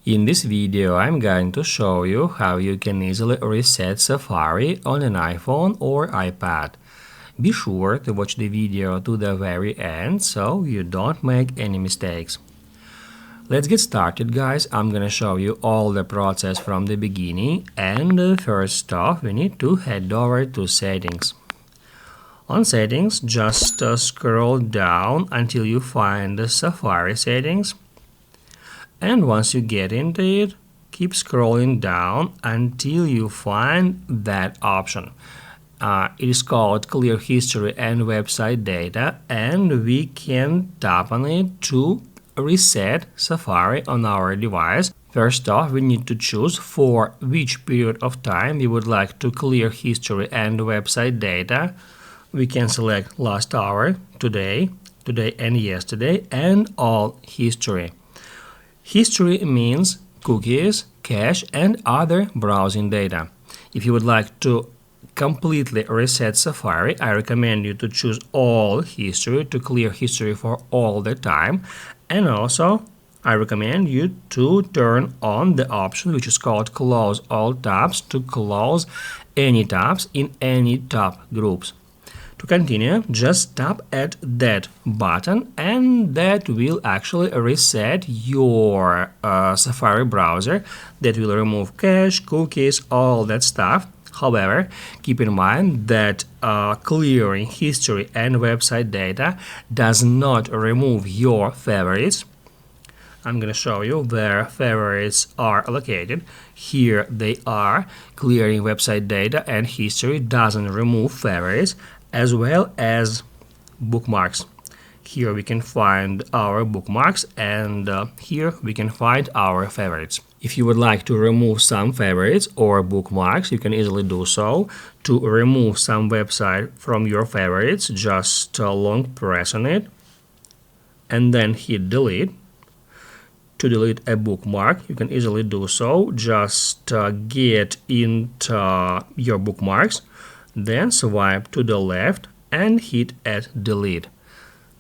In this video, I'm going to show you how you can easily reset Safari on an iPhone or iPad. Be sure to watch the video to the very end so you don't make any mistakes. Let's get started, guys. I'm gonna show you all the process from the beginning, and first off we need to head over to Settings. On Settings, just scroll down until you find the Safari settings. And once you get into it, keep scrolling down until you find that option. It is called Clear History and Website Data, and we can tap on it to reset Safari on our device. First off, we need to choose for which period of time we would like to clear history and website data. We can select last hour, today and yesterday, and all history. History means cookies, cache, and other browsing data. If you would like to completely reset Safari, I recommend you to choose all history to clear history for all the time. And also, I recommend you to turn on the option which is called Close All Tabs to close any tabs in any tab groups. To continue, just tap at that button and that will actually reset your Safari browser. That will remove cache, cookies, all that stuff. However, keep in mind that clearing history and website data does not remove your favorites. I'm going to show you where favorites are located. Here they are. Clearing website data and history doesn't remove favorites, as well as bookmarks. Here we can find our bookmarks, and here we can find our favorites. If you would like to remove some favorites or bookmarks, you can easily do so. To remove some website from your favorites, just long press on it and then hit delete. To delete a bookmark, you can easily do so. Just get into your bookmarks, then swipe to the left and hit at delete.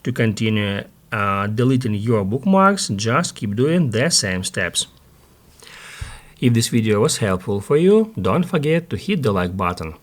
To continue deleting your bookmarks, just keep doing the same steps. If this video was helpful for you, don't forget to hit the like button.